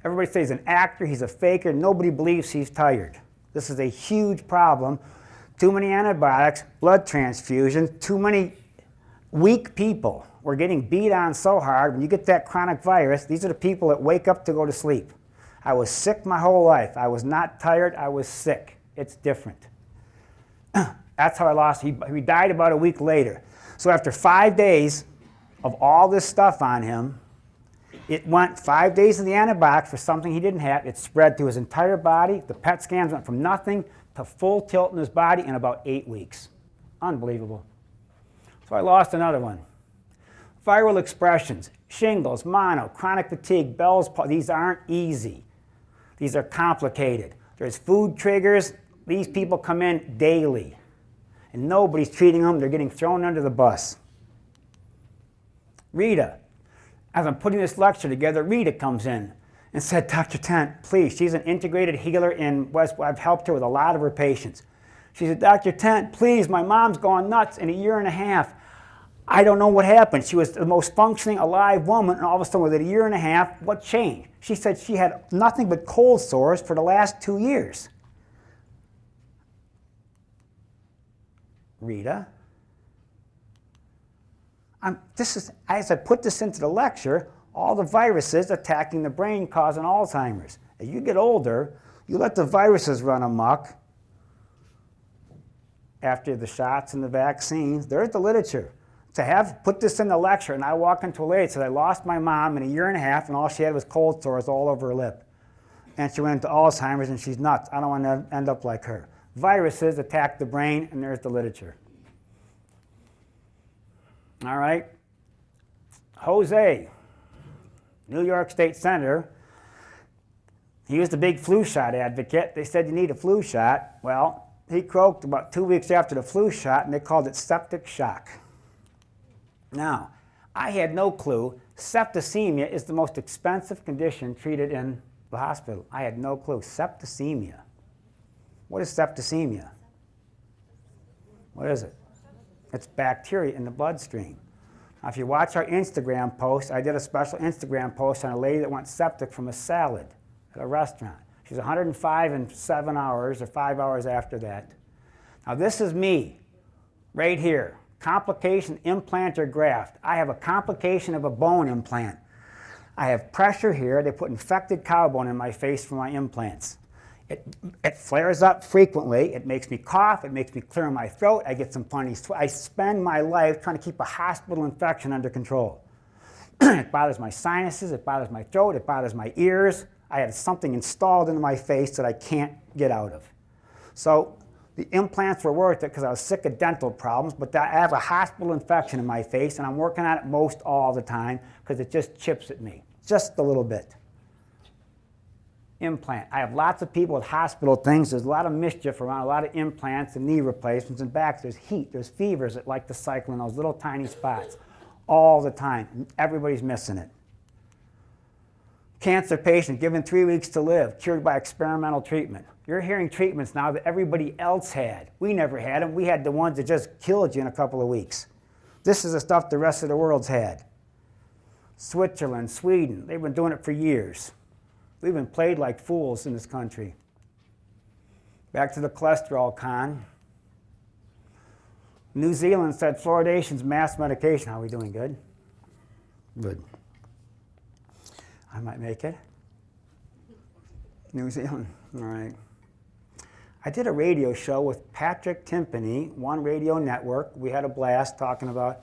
Everybody says he's an actor, he's a faker. Nobody believes he's tired. This is a huge problem. Too many antibiotics, blood transfusions, too many weak people. We're getting beat on so hard. When you get that chronic virus, these are the people that wake up to go to sleep. I was sick my whole life. I was not tired, I was sick. It's different. That's how I lost. He died about a week later. So after 5 days of all this stuff on him, it went 5 days of the antibiotics for something he didn't have. It spread to his entire body. The PET scans went from nothing to full tilt in his body in about 8 weeks. Unbelievable. So I lost another one. Viral expressions, shingles, mono, chronic fatigue, Bell's palsy. These aren't easy. These are complicated. There's food triggers. These people come in daily. And nobody's treating them. They're getting thrown under the bus. Rita, as I'm putting this lecture together, Rita comes in and said, Dr. Tent, please, she's an integrated healer in West. I've helped her with a lot of her patients. She said, Dr. Tent, please, my mom's gone nuts in a year and a half. I don't know what happened. She was the most functioning, alive woman, and all of a sudden, within a year and a half, what changed? She said she had nothing but cold sores for the last 2 years. Rita, as I put this into the lecture, all the viruses attacking the brain causing Alzheimer's. As you get older, you let the viruses run amok after the shots and the vaccines. There's the literature. To have put this in the lecture, and I walk into a lady and said, I lost my mom in a year and a half, and all she had was cold sores all over her lip. And she went into Alzheimer's, and she's nuts. I don't want to end up like her. Viruses attack the brain, and there's the literature. All right. Jose, New York State Senator, he was the big flu shot advocate. They said you need a flu shot. Well, he croaked about 2 weeks after the flu shot, and they called it septic shock. Now, I had no clue. Septicemia is the most expensive condition treated in the hospital. I had no clue. Septicemia. What is septicemia? What is it? It's bacteria in the bloodstream. Now, if you watch our Instagram post, I did a special Instagram post on a lady that went septic from a salad at a restaurant. She's 105 in 7 hours or 5 hours after that. Now, this is me right here. Complication, implant or graft. I have a complication of a bone implant. I have pressure here. They put infected cow bone in my face for my implants. It flares up frequently. It makes me cough. It makes me clear my throat. I get some funny I spend my life trying to keep a hospital infection under control. It bothers my sinuses. It bothers my throat. It bothers my ears. I had something installed into my face that I can't get out of. So the implants were worth it because I was sick of dental problems, but I have a hospital infection in my face, and I'm working on it most all the time because it just chips at me, just a little bit. Implant. I have lots of people with hospital things. There's a lot of mischief around, a lot of implants and knee replacements and backs. There's heat, there's fevers that like to cycle in those little tiny spots all the time. Everybody's missing it. Cancer patient given 3 weeks to live, cured by experimental treatment. You're hearing treatments now that everybody else had. We never had them. We had the ones that just killed you in a couple of weeks. This is the stuff the rest of the world's had. Switzerland, Sweden, they've been doing it for years. We've been played like fools in this country. Back to the cholesterol con. New Zealand said fluoridation's mass medication. How are we doing? Good? Good. I might make it. New Zealand, all right. I did a radio show with Patrick Timpany, One Radio Network. We had a blast talking about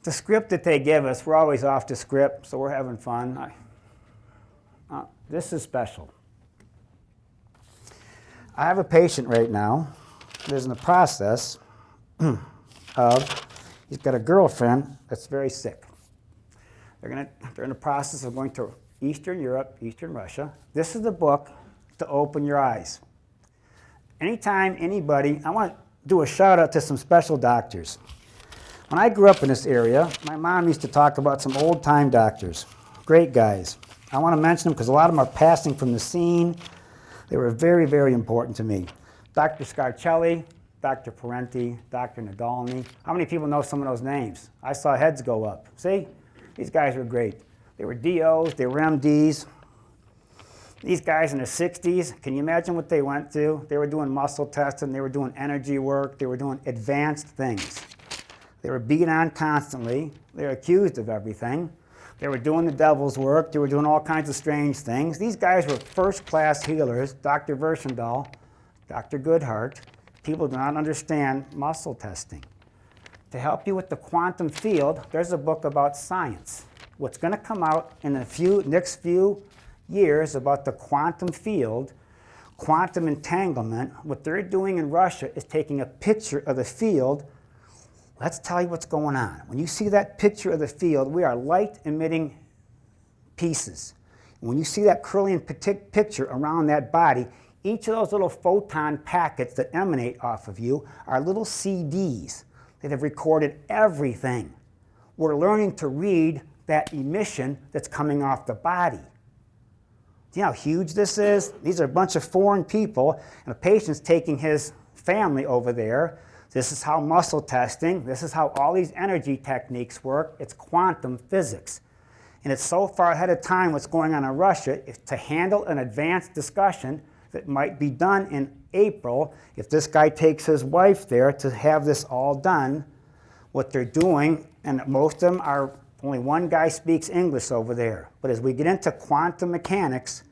the script that they give us. We're always off the script, so we're having fun. This is special. I have a patient right now that is in the process of, he's got a girlfriend that's very sick. They're in the process of going to Eastern Europe, Eastern Russia. This is the book to open your eyes. Anytime anybody, I want to do a shout out to some special doctors. When I grew up in this area, my mom used to talk about some old time doctors, great guys. I want to mention them because a lot of them are passing from the scene. They were very, very important to me. Dr. Scarcelli, Dr. Parenti, Dr. Nadolny. How many people know some of those names? I saw heads go up. See? These guys were great. They were DOs, they were MDs. These guys in their 60s, can you imagine what they went through? They were doing muscle testing, they were doing energy work, they were doing advanced things. They were beat on constantly, they were accused of everything. They were doing the devil's work, they were doing all kinds of strange things. These guys were first-class healers, Dr. Verschendahl, Dr. Goodhart. People do not understand muscle testing. To help you with the quantum field, there's a book about science. What's going to come out in the next few years about the quantum field, quantum entanglement, what they're doing in Russia is taking a picture of the field. Let's tell you what's going on. When you see that picture of the field, we are light-emitting pieces. When you see that Kirlian picture around that body, each of those little photon packets that emanate off of you are little CDs that have recorded everything. We're learning to read that emission that's coming off the body. Do you know how huge this is? These are a bunch of foreign people, and the patient's taking his family over there. This is how muscle testing, this is how all these energy techniques work. It's quantum physics. And it's so far ahead of time what's going on in Russia is to handle an advanced discussion that might be done in April if this guy takes his wife there to have this all done. What they're doing, and most of them are, only one guy speaks English over there. But as we get into quantum mechanics,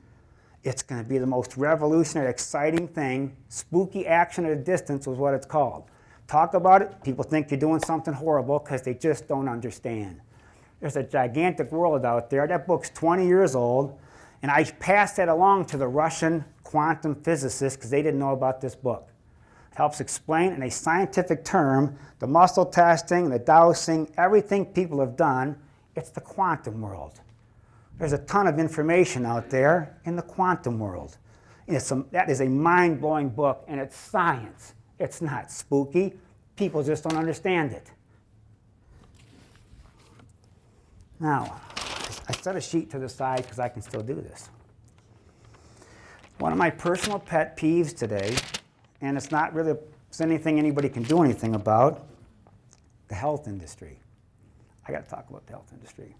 it's going to be the most revolutionary, exciting thing. Spooky action at a distance was what it's called. Talk about it, people think you're doing something horrible because they just don't understand. There's a gigantic world out there. That book's 20 years old, and I passed that along to the Russian quantum physicists because they didn't know about this book. It helps explain in a scientific term the muscle testing, the dowsing, everything people have done. It's the quantum world. There's a ton of information out there in the quantum world. And that is a mind-blowing book, and it's science. It's not spooky. People just don't understand it. Now, I set a sheet to the side because I can still do this. One of my personal pet peeves today, and it's not really anything anybody can do anything about, the health industry. I got to talk about the health industry.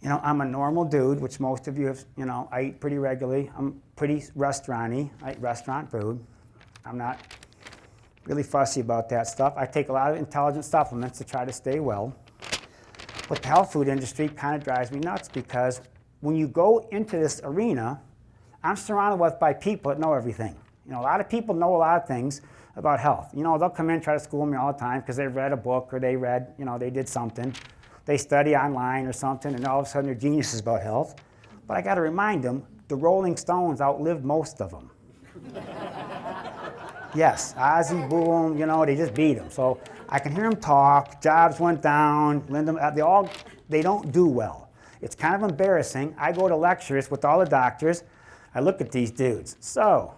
You know, I'm a normal dude, which most of you have, you know, I eat pretty regularly. I'm pretty restaurant-y. I eat restaurant food. I'm not really fussy about that stuff. I take a lot of intelligent supplements to try to stay well. But the health food industry kind of drives me nuts because when you go into this arena, I'm surrounded by people that know everything. You know, a lot of people know a lot of things about health. You know, they'll come in and try to school me all the time because they read a book or they read, you know, they did something. They study online or something, and all of a sudden they're geniuses about health. But I got to remind them, the Rolling Stones outlived most of them. Yes, Ozzy, Boom, you know, they just beat them. So I can hear them talk. Jobs went down. Linda, they don't do well. It's kind of embarrassing. I go to lectures with all the doctors. I look at these dudes. So,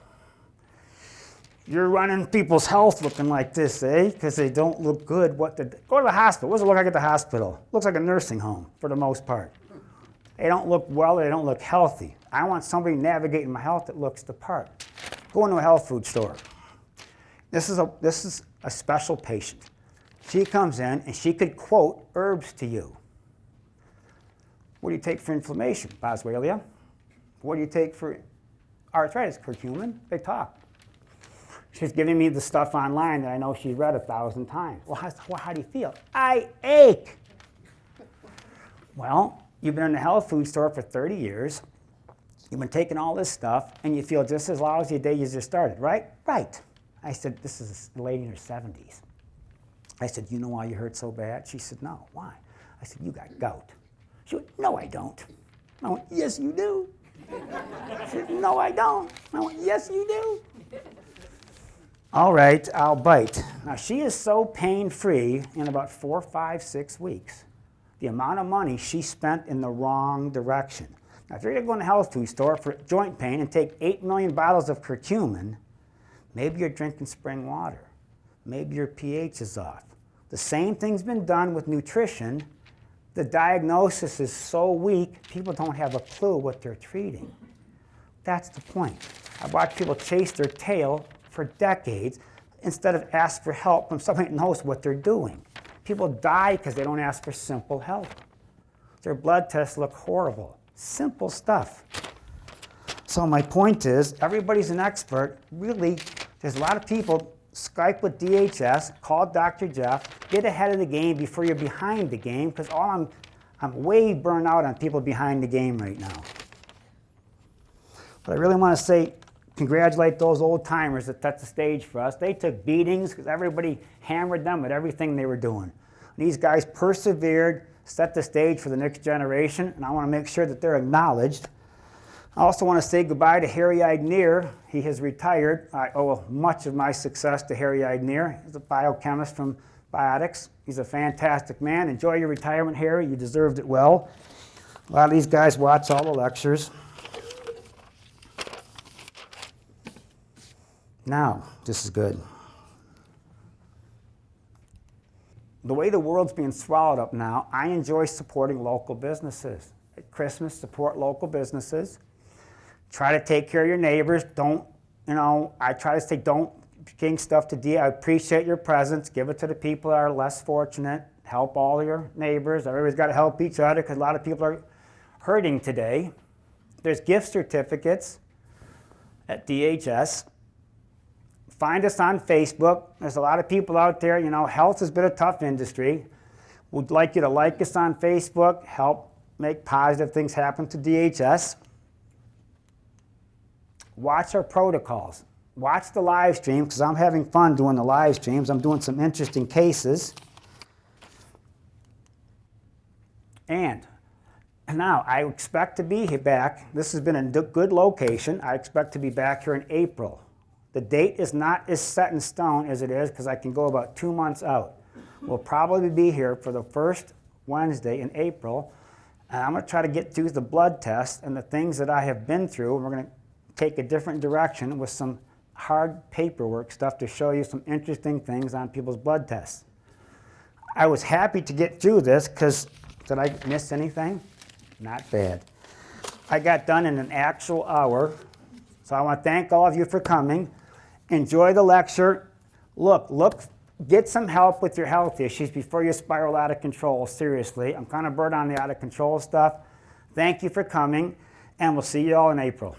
you're running people's health looking like this, eh? Because they don't look good. Go to the hospital. What does it look like at the hospital? Looks like a nursing home for the most part. They don't look well. They don't look healthy. I want somebody navigating my health that looks the part. Go into a health food store. This is a special patient. She comes in and she could quote herbs to you. What do you take for inflammation? Boswellia. What do you take for arthritis? Curcumin. They talk. She's giving me the stuff online that I know she's read 1,000 times. Well, how do you feel? I ache. Well, you've been in the health food store for 30 years. You've been taking all this stuff, and you feel just as lousy a day you just started, right? Right. I said, this is a lady in her 70s. I said, you know why you hurt so bad? She said, no. Why? I said, you got gout. She went, no, I don't. I went, yes, you do. She said, no, I don't. I went, yes, you do. All right, I'll bite. Now, she is so pain-free in about 4, 5, 6 weeks. The amount of money she spent in the wrong direction. Now, if you're going to go in the health food store for joint pain and take 8 million bottles of curcumin, maybe you're drinking spring water. Maybe your pH is off. The same thing's been done with nutrition. The diagnosis is so weak, people don't have a clue what they're treating. That's the point. I watch people chase their tail for decades instead of ask for help from somebody that knows what they're doing. People die because they don't ask for simple help. Their blood tests look horrible. Simple stuff. So my point is, everybody's an expert. Really, there's a lot of people, Skype with DHS, call Dr. Jeff, get ahead of the game before you're behind the game, because I'm way burned out on people behind the game right now. But I really want to say, congratulate those old timers that set the stage for us. They took beatings because everybody hammered them with everything they were doing. These guys persevered, set the stage for the next generation, and I want to make sure that they're acknowledged. I also want to say goodbye to Harry-Eyed Near. He has retired. I owe much of my success to Harry-Eyed Near. He's a biochemist from Biotics. He's a fantastic man. Enjoy your retirement, Harry. You deserved it well. A lot of these guys watch all the lectures. Now, this is good. The way the world's being swallowed up now, I enjoy supporting local businesses. At Christmas, support local businesses. Try to take care of your neighbors. Don't, I try to say don't bring stuff to I appreciate your presence. Give it to the people that are less fortunate. Help all your neighbors. Everybody's got to help each other because a lot of people are hurting today. There's gift certificates at DHS. Find us on Facebook. There's a lot of people out there. Health has been a tough industry. We'd like you to like us on Facebook, help make positive things happen to DHS. Watch our protocols. Watch the live stream, because I'm having fun doing the live streams. I'm doing some interesting cases. And now, I expect to be back. This has been a good location. I expect to be back here in April. The date is not as set in stone as it is because I can go about 2 months out. We'll probably be here for the first Wednesday in April, and I'm going to try to get through the blood tests and the things that I have been through, and we're going to take a different direction with some hard paperwork stuff to show you some interesting things on people's blood tests. I was happy to get through this because, did I miss anything? Not bad. I got done in an actual hour. So I want to thank all of you for coming. Enjoy the lecture. Look, get some help with your health issues before you spiral out of control, seriously. I'm kind of burnt on the out of control stuff. Thank you for coming, and we'll see you all in April.